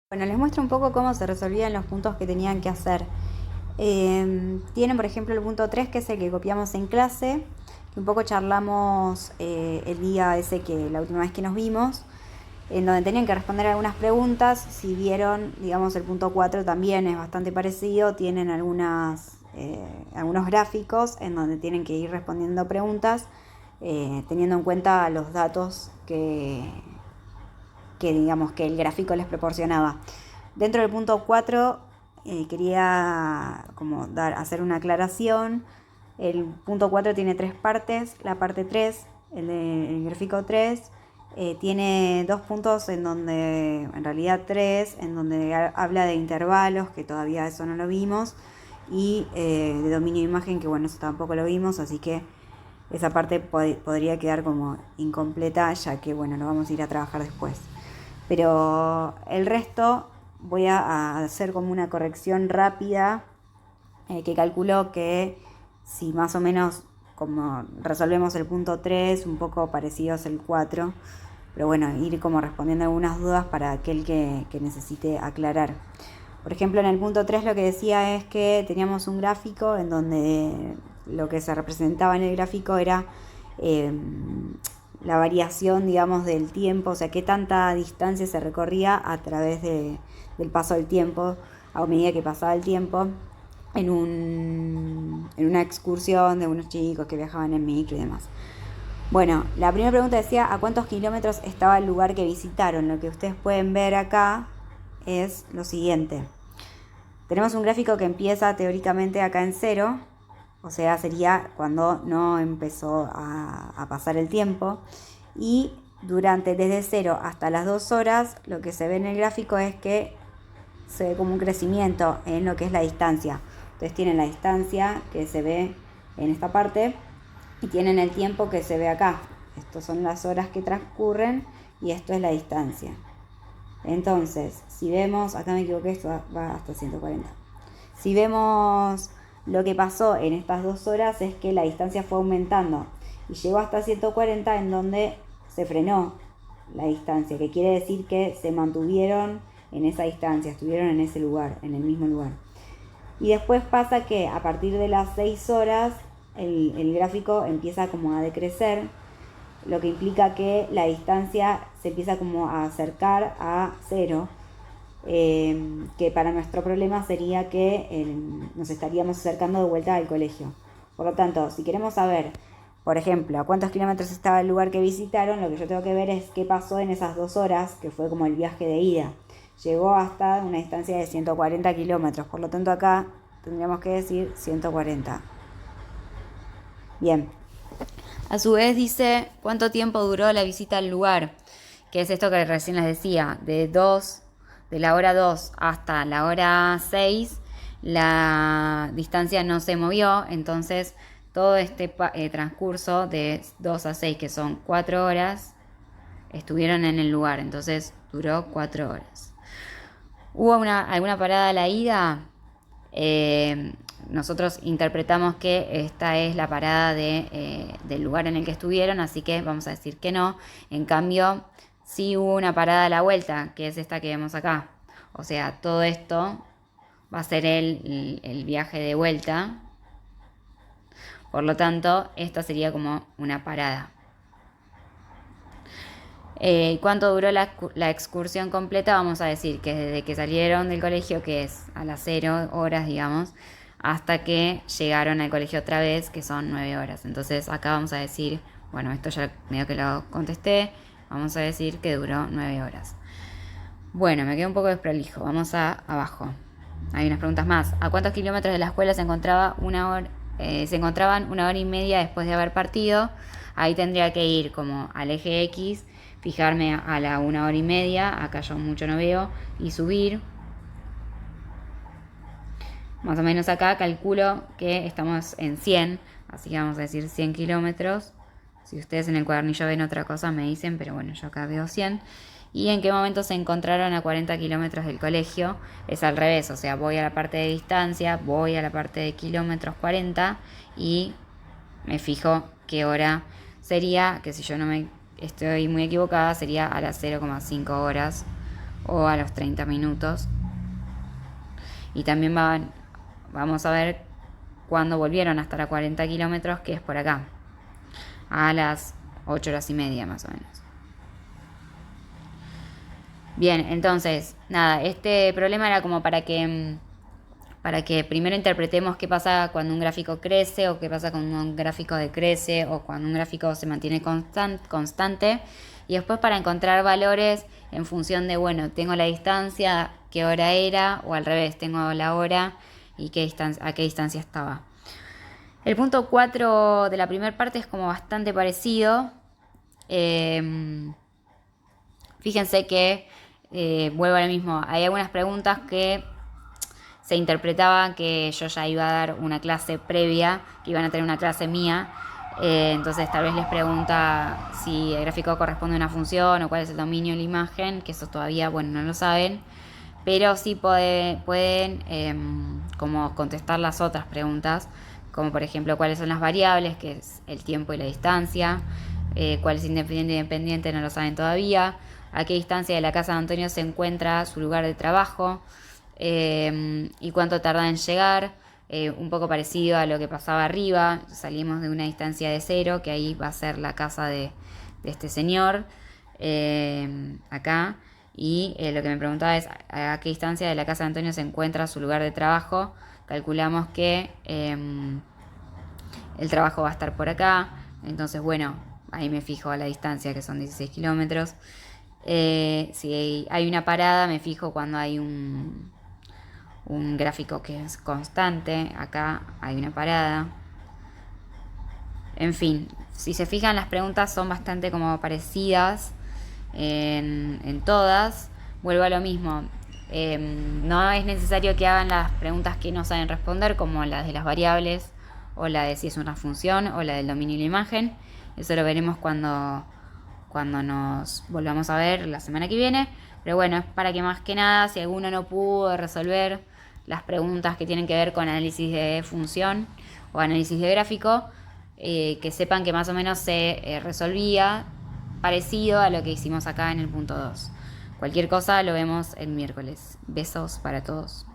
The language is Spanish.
Bueno, les muestro un poco cómo se resolvían los puntos que tenían que hacer. Tienen, por ejemplo, el punto 3, que es el que copiamos en clase, que un poco charlamos el día ese que la última vez que nos vimos, en donde tenían que responder algunas preguntas. Si vieron, digamos, el punto 4 también es bastante parecido, tienen algunos gráficos en donde tienen que ir respondiendo preguntas, teniendo en cuenta los datos que digamos que el gráfico les proporcionaba. Dentro del punto 4 quería como hacer una aclaración. El punto 4 tiene tres partes. La parte 3, el gráfico 3, tiene dos puntos en donde, en realidad tres, en donde habla de intervalos, que todavía eso no lo vimos, y de dominio de imagen, que bueno, eso tampoco lo vimos, así que esa parte podría quedar como incompleta, ya que bueno, lo vamos a ir a trabajar después. Pero el resto voy a hacer como una corrección rápida, que calculo que si más o menos como resolvemos el punto 3, un poco parecidos el 4, pero bueno, ir como respondiendo algunas dudas para aquel que necesite aclarar. Por ejemplo, en el punto 3 lo que decía es que teníamos un gráfico en donde lo que se representaba en el gráfico era eh, la variación, digamos, del tiempo, o sea, qué tanta distancia se recorría a través del paso del tiempo, a medida que pasaba el tiempo, en una excursión de unos chicos que viajaban en micro y demás. Bueno, la primera pregunta decía a cuántos kilómetros estaba el lugar que visitaron. Lo que ustedes pueden ver acá es lo siguiente. Tenemos un gráfico que empieza teóricamente acá en cero, o sea, sería cuando no empezó a pasar el tiempo. Y desde 0 hasta las 2 horas, lo que se ve en el gráfico es que se ve como un crecimiento en lo que es la distancia. Entonces tienen la distancia que se ve en esta parte y tienen el tiempo que se ve acá. Estas son las horas que transcurren y esto es la distancia. Entonces, si vemos, acá me equivoqué, esto va hasta 140. Si vemos lo que pasó en estas 2 horas es que la distancia fue aumentando y llegó hasta 140, en donde se frenó la distancia, que quiere decir que se mantuvieron en esa distancia, estuvieron en ese lugar, en el mismo lugar. Y después pasa que a partir de las 6 horas el gráfico empieza como a decrecer, lo que implica que la distancia se empieza como a acercar a cero, que para nuestro problema sería que nos estaríamos acercando de vuelta al colegio. Por lo tanto, si queremos saber, por ejemplo, a cuántos kilómetros estaba el lugar que visitaron, lo que yo tengo que ver es qué pasó en esas 2 horas, que fue como el viaje de ida. Llegó hasta una distancia de 140 kilómetros, por lo tanto acá tendríamos que decir 140. Bien. A su vez dice cuánto tiempo duró la visita al lugar, que es esto que recién les decía, de la hora 2 hasta la hora 6, la distancia no se movió, entonces todo este transcurso de 2 a 6, que son 4 horas, estuvieron en el lugar, entonces duró 4 horas. ¿Hubo alguna parada a la ida? Eh, Nosotros interpretamos que esta es la parada del lugar en el que estuvieron, así que vamos a decir que no. En cambio, sí hubo una parada a la vuelta, que es esta que vemos acá. O sea, todo esto va a ser el viaje de vuelta. Por lo tanto, esta sería como una parada. ¿Cuánto duró la excursión completa? Vamos a decir que desde que salieron del colegio, que es a las 0 horas, digamos, hasta que llegaron al colegio otra vez, que son 9 horas. Entonces acá vamos a decir, bueno, esto ya medio que lo contesté, vamos a decir que duró 9 horas. Bueno, me quedé un poco desprolijo, vamos a abajo. Hay unas preguntas más. ¿A cuántos kilómetros de la escuela se encontraban 1 hora y media después de haber partido? Ahí tendría que ir como al eje X, fijarme a la 1 hora y media, acá yo mucho no veo, y subir. Más o menos acá calculo que estamos en 100, así que vamos a decir 100 kilómetros. Si ustedes en el cuadernillo ven otra cosa me dicen, pero bueno, yo acá veo 100. ¿Y en qué momento se encontraron a 40 kilómetros del colegio? Es al revés, o sea, voy a la parte de distancia, voy a la parte de kilómetros 40 y me fijo qué hora sería, que si yo no me estoy muy equivocada, sería a las 0,5 horas o a los 30 minutos. Y también vamos a ver cuándo volvieron a estar a 40 kilómetros, que es por acá, a las 8 horas y media más o menos. Bien, entonces, nada, este problema era como para que primero interpretemos qué pasa cuando un gráfico crece o qué pasa cuando un gráfico decrece o cuando un gráfico se mantiene constante, y después para encontrar valores en función de, bueno, tengo la distancia, qué hora era, o al revés, tengo la hora y a qué distancia estaba. El punto 4 de la primera parte es como bastante parecido. Fíjense que, vuelvo a lo mismo, hay algunas preguntas que se interpretaba que yo ya iba a dar una clase previa, que iban a tener una clase mía. Entonces tal vez les pregunta si el gráfico corresponde a una función o cuál es el dominio de la imagen, que eso todavía, bueno, no lo saben. Pero sí pueden como contestar las otras preguntas, como por ejemplo cuáles son las variables, que es el tiempo y la distancia, cuál es independiente y dependiente, no lo saben todavía, a qué distancia de la casa de Antonio se encuentra su lugar de trabajo, y cuánto tarda en llegar, un poco parecido a lo que pasaba arriba. Salimos de una distancia de 0, que ahí va a ser la casa de este señor, acá, y lo que me preguntaba es a qué distancia de la casa de Antonio se encuentra su lugar de trabajo. Calculamos que el trabajo va a estar por acá, entonces bueno, ahí me fijo a la distancia, que son 16 kilómetros. Si hay una parada, me fijo cuando hay un gráfico que es constante. Acá hay una parada. En fin, si se fijan, las preguntas son bastante como parecidas en todas. Vuelvo a lo mismo. No es necesario que hagan las preguntas que no saben responder, como las de las variables, o la de si es una función, o la del dominio de la imagen. Eso lo veremos cuando nos volvamos a ver la semana que viene. Pero bueno, es para que más que nada, si alguno no pudo resolver las preguntas que tienen que ver con análisis de función o análisis de gráfico, que sepan que más o menos se resolvía parecido a lo que hicimos acá en el punto 2. Cualquier cosa lo vemos el miércoles. Besos para todos.